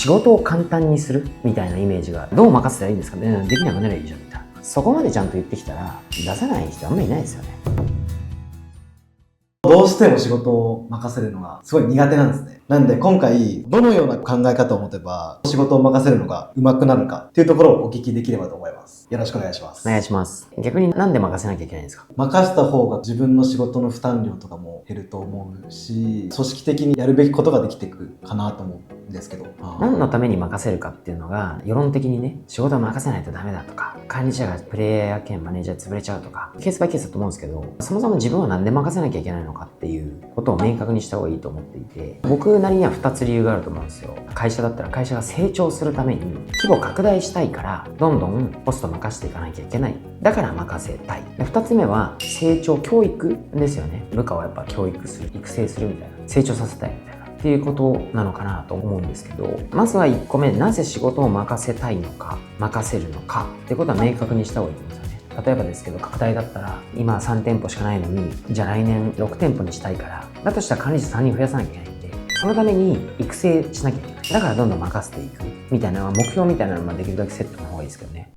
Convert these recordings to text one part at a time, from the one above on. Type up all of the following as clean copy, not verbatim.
仕事を簡単にするみたいなイメージが、どう任せたらいいんですかね、できなくなればいいじゃんみたいな。そこまでちゃんと言ってきたら出さない人あんまりいないですよね。どうしても仕事を任せるのがすごい苦手なんですね。なんで今回どのような考え方を持てば仕事を任せるのが上手くなるかっていうところをお聞きできればと思います。よろしくお願いします。お願いします。逆になんで任せなきゃいけないんですか？任せた方が自分の仕事の負担量とかも減ると思うし、組織的にやるべきことができていくかなと思うんですけど。何のために任せるかっていうのが世論的にね、仕事を任せないとダメだとか、管理者がプレイヤー兼マネージャー潰れちゃうとか、ケースバイケースだと思うんですけど、そもそも自分は何で任せなきゃいけないのかっていうことを明確にした方がいいと思っていて、僕なりには2つ理由があると思うんですよ。会社だったら会社が成長するために規模拡大したいから、どんどんポスト任せていかなきゃいけない。だから任せたい。2つ目は成長、教育ですよね。部下をやっぱ教育する、育成するみたいな、成長させたいみたいなっていうことなのかなと思うんですけど、まずは1個目、なぜ仕事を任せたいのか、任せるのかってことは明確にした方がいいと思うんですよね。例えばですけど、拡大だったら今3店舗しかないのに、じゃあ来年6店舗にしたいから、だとしたら管理者3人増やさなきゃいけないんで、そのために育成しなきゃいけない。だからどんどん任せていくみたいな目標みたいなのはできるだけセットの方がいいですけどね。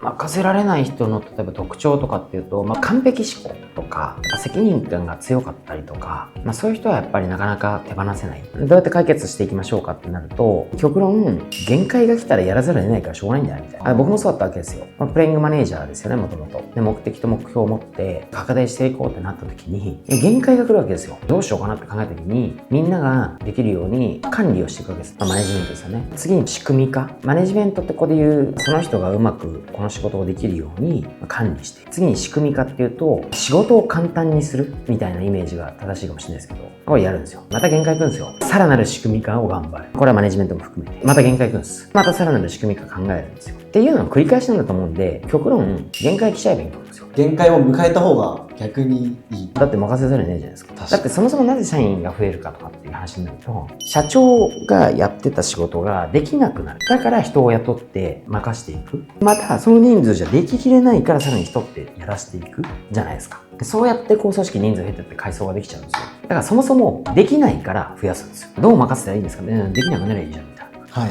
任せられない人の例えば特徴とかっていうと、完璧思考とか責任感が強かったりとか、そういう人はやっぱりなかなか手放せない。どうやって解決していきましょうかってなると、極論限界が来たらやらざるを得ないからしょうがないんじゃないみたいな。僕もそうだったわけですよ。プレイングマネージャーですよね、もともと。で、目的と目標を持って拡大していこうってなった時に限界が来るわけですよ。どうしようかなって考えた時に、みんなができるように管理をしていくわけです。マネジメントですよね。次に仕組み化。マネジメントってここで言う、その人がうまくこの仕事をできるように管理して、次に仕組み化っていうと、仕事を簡単にするみたいなイメージが正しいかもしれないですけど、これやるんですよ。また限界来るんですよ。さらなる仕組み化を頑張る。これはマネジメントも含めて。また限界来るんです。またさらなる仕組み化考えるんですよ。っていうのを繰り返しなんだと思うんで、極論限界来ちゃえばいいと思うんですよ。限界を迎えた方が逆にいい。だって任せざるを得ないじゃないですか。だってそもそもなぜ社員が増えるかとかっていう話になると、社長がやってた仕事ができなくなる。だから人を雇って任していく。またその人数じゃでききれないからさらに人ってやらせていくじゃないですか。そうやって組織人数減ってって階層ができちゃうんですよ。だからそもそもできないから増やすんですよ。どう任せたらいいんですかね。できなくなればいいじゃんみたいな。はい。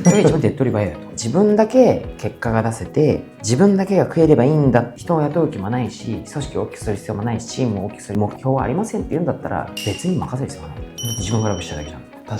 それが一番手っ取り早いよと。自分だけ結果が出せて、自分だけが食えればいいんだ。人を雇う気もないし、組織を大きくする必要もないし、チームを大きくする目標はありませんって言うんだったら、別に任せる必要はない。自分が楽しただけじゃん。確か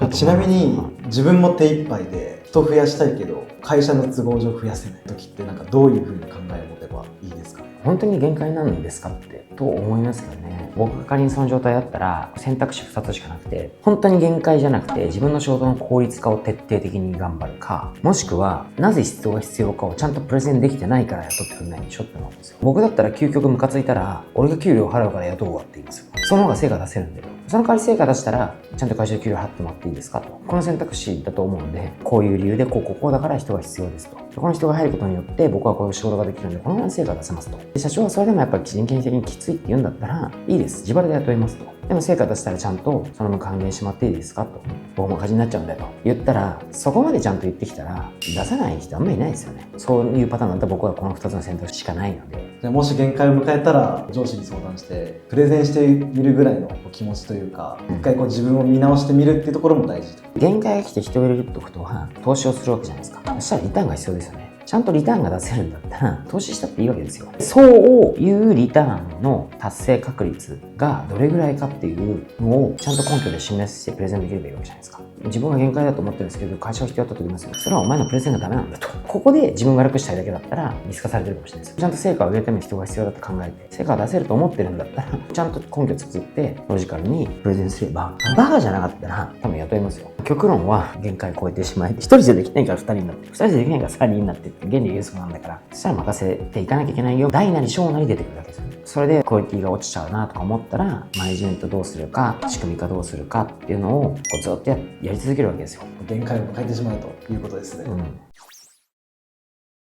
に。ちなみに自分も手一杯で人増やしたいけど会社の都合上増やせない時ってどういうふうに考えを持てばいいですか？本当に限界なんですかってと思いますけどね。僕が仮にその状態だったら選択肢2つしかなくて、本当に限界じゃなくて自分の仕事の効率化を徹底的に頑張るか、もしくはなぜ必要かをちゃんとプレゼンできてないから雇ってくれないんでしょって思うんですよ。僕だったら究極ムカついたら俺が給料払うから雇うわって言いますよ。その方が成果出せるんだよ。その代わり成果出したらちゃんと会社で給料払ってもらっていいですかと。この選択肢だと思うんで、こういう理由でこうだから人が必要ですと。この人が入ることによって僕はこういう仕事ができるんでこのぐらいの成果が出せますと。で社長はそれでもやっぱり人件費的にきついって言うんだったらいいです。自腹で雇いますと。でも成果出したらちゃんとその分還元してもらっていいですかと。僕も赤字になっちゃうんだよと言ったら、そこまでちゃんと言ってきたら出さない人あんまりいないですよね。そういうパターンだったら僕はこの2つの選択肢しかないので。じゃあもし限界を迎えたら上司に相談してプレゼンしてみるぐらいの気持ちというか、一回自分を見直してみるっていうところも大事。限界が来て人を入れるってことは投資をするわけじゃないですか。そしたらリターンが必要ですよね。ちゃんとリターンが出せるんだったら投資したっていいわけですよ。そういうリターンの達成確率がどれぐらいかっていうのをちゃんと根拠で示してプレゼンできればいいわけじゃないですか。自分が限界だと思ってるんですけど会社を人雇っておきますよ。それはお前のプレゼンがダメなんだと。ここで自分が楽したいだけだったら見透かされてるかもしれないです。ちゃんと成果を上げるために人が必要だって考えて成果を出せると思ってるんだったらちゃんと根拠作ってロジカルにプレゼンすれば、バカじゃなかったら多分雇いますよ。極論は限界を超えてしまい、1人じゃできないから2人になって、2人じゃできないから3人になってって原理原則なんだから、そしたら任せていかなきゃいけないよ。大なり小なり出てくるわけですよね。それでクオリティが落ちちゃうなとか思ったら、マネジメントどうするか、仕組み化どうするかっていうのをずっとやり続けるわけですよ。限界を迎えてしまうということですね。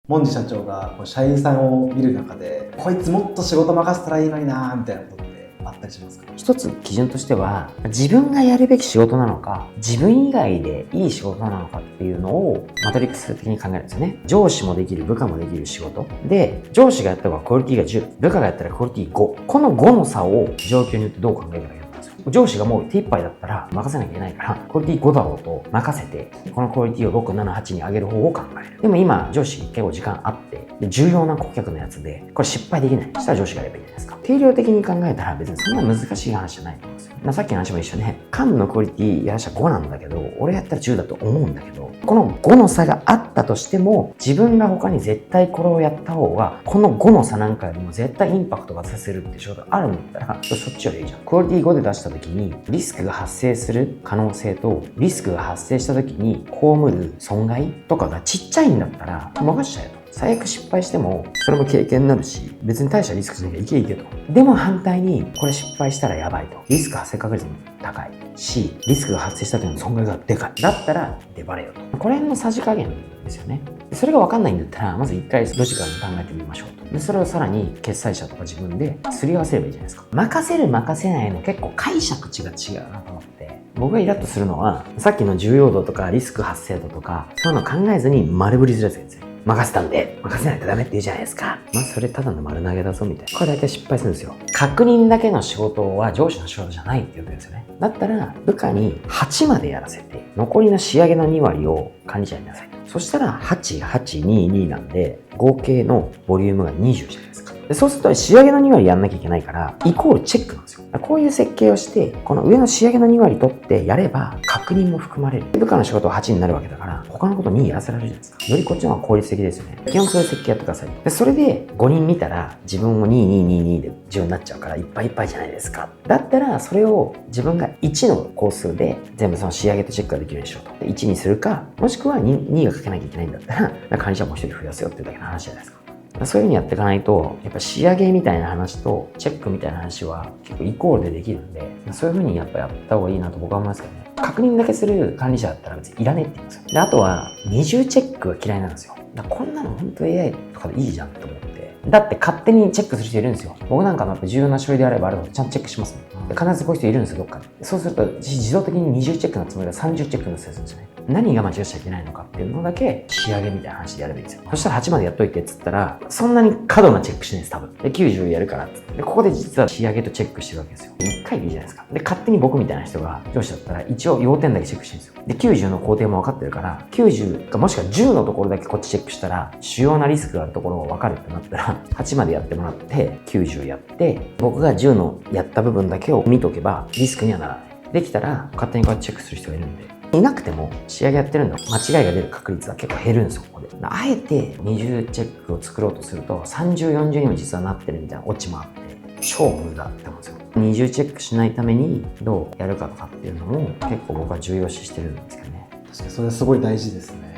門司社長が社員さんを見る中で、こいつもっと仕事任せたらいいのになみたいなことってあったりしますか？一つ基準としては、自分がやるべき仕事なのか、自分以外でいい仕事なのかっていうのをマトリックス的に考えるんですよね。上司もできる、部下もできる仕事で、上司がやった方がクオリティが10、部下がやったらクオリティ5。この5の差を状況によってどう考えればいいのかですよ。上司がもう手一杯だったら任せなきゃいけないから、クオリティ5だろうと任せて、このクオリティを6、7、8に上げる方を考える。でも今、上司結構時間あって、で重要な顧客のやつで、これ失敗できない。そしたら上司がやればいいじゃないですか。定量的に考えたら別にそんな難しい話じゃないと思うんですよ。さっきの話も一緒で、缶のクオリティやらしたら5なんだけど、俺やったら10だと思うんだけど、この5の差があったとしても、自分が他に絶対これをやった方が、この5の差なんかよりも絶対インパクトがさせるって仕事があるんだったら、そっちよりいいじゃん。クオリティ5で出した時に、リスクが発生する可能性と、リスクが発生した時に被る損害とかがちっちゃいんだったら、任しちゃえと。最悪失敗しても、それも経験になるし、別に大したリスクしなきゃいけいけと。でも反対に、これ失敗したらやばいと。リスク発生確率も高いし、リスクが発生した時の損害がでかい。だったら、出バレよと。これのさじ加減ですよね。それが分かんないんだったら、まず一回ロジカルに考えてみましょうと。で、それをさらに決済者とか自分ですり合わせればいいじゃないですか。任せる任せないの結構解釈値が違うなと思って。僕がイラッとするのは、さっきの重要度とかリスク発生度とか、そういうの考えずに丸振りするやつがいるんですよ。任せたんで、任せないとダメって言うじゃないですか。まあそれただの丸投げだぞみたいな。これ大体失敗するんですよ。確認だけの仕事は上司の仕事じゃないって言うんですよね。だったら部下に8までやらせて、残りの仕上げの2割を管理者になさい。そしたら8、8、2、2なんで、合計のボリュームが20じゃないですか。でそうすると仕上げの2割やんなきゃいけないから、イコールチェックなんですよ。こういう設計をして、この上の仕上げの2割取ってやれば、確認も含まれる。部下の仕事は8になるわけだから、他のこと2やらせられるじゃないですか。よりこっちの方が効率的ですよね。基本そういう設計やってください。でそれで5人見たら、自分も2、2、2、2で10になっちゃうから、いっぱいいっぱいじゃないですか。だったら、それを自分が1の工数で、全部その仕上げとチェックができるようにしようと。1にするか、もしくは 2がかけなきゃいけないんだったら、管理者もう1人増やせよっていうだけの話じゃないですか。そういう風にやっていかないと、やっぱ仕上げみたいな話とチェックみたいな話は結構イコールでできるんで、そういう風にやっぱやった方がいいなと僕は思いますけどね。確認だけする管理者だったら別にいらねえって言うんですよ。で、あとは二重チェックが嫌いなんですよ。だからこんなの本当 AI とかでいいじゃんって思って。だって勝手にチェックする人いるんですよ。僕なんかのやっぱ重要な書類であればあるほどちゃんとチェックしますね。必ずこういう人いるんですよ、どっかに。そうすると自動的に二重チェックのつもりが30チェックのせいするんですよね。何が間違っちゃいけないのかっていうのだけ仕上げみたいな話でやればいいんですよ。そしたら8までやっといてっつったら、そんなに過度なチェックしないです、多分。で、90やるからっつって。で、ここで実は仕上げとチェックしてるわけですよ。1回でいいじゃないですか。で、勝手に僕みたいな人が上司だったら一応要点だけチェックしてるんですよ。で、90の工程も分かってるから、90かもしくは10のところだけこっちチェックしたら、主要なリスクがあるところが分かるってなったら、8までやってもらって、90やって、僕が10のやった部分だけを見とけば、リスクにはならない。できたら、勝手にこうやってチェックする人がいるんで。いなくても仕上げやってるんだ間違いが出る確率は結構減るんですよ、ここで。あえて20チェックを作ろうとすると30、40にも実はなってるみたいなオチもあって、超無駄って思うんですよ。20チェックしないためにどうやるかとかっていうのも結構僕は重要視してるんですけどね。確かにそれはすごい大事ですね。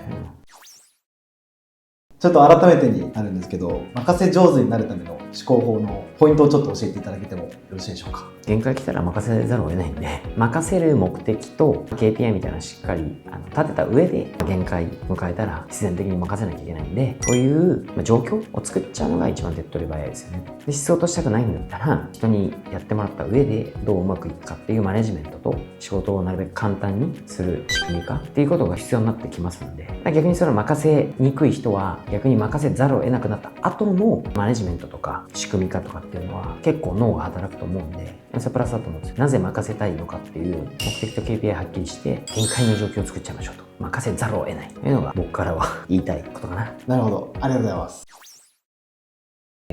ちょっと改めてになるんですけど、任せ上手になるための思考法のポイントをちょっと教えていただけてもよろしいでしょうか。限界来たら任せざるを得ないんで、任せる目的と KPI みたいなのをしっかり立てた上で限界迎えたら必然的に任せなきゃいけないんで、そういう状況を作っちゃうのが一番手っ取り早いですよね。で、必要としたくないんだったら、人にやってもらった上でどううまくいくかっていうマネジメントと仕事をなるべく簡単にする仕組み化っていうことが必要になってきますので、逆にそれを任せにくい人は逆に任せざるを得なくなった後のマネジメントとか仕組み化とかっていうのは結構脳が働くと思うんで、それプラスだと思うんですよ。なぜ任せたいのかっていう目的と KPI はっきりして限界の状況を作っちゃいましょうと。任せざるを得ないというのが僕からは言いたいことかな。なるほど。ありがとうございます。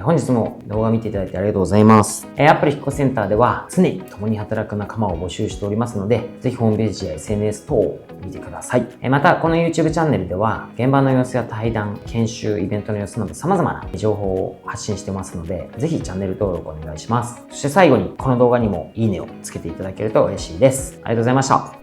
本日も動画を見ていただいてありがとうございます。アップル引っ越しセンターでは常に共に働く仲間を募集しておりますので、ぜひホームページや SNS 等を見てください。また、この YouTube チャンネルでは現場の様子や対談、研修、イベントの様子など様々な情報を発信してますので、ぜひチャンネル登録お願いします。そして最後にこの動画にもいいねをつけていただけると嬉しいです。ありがとうございました。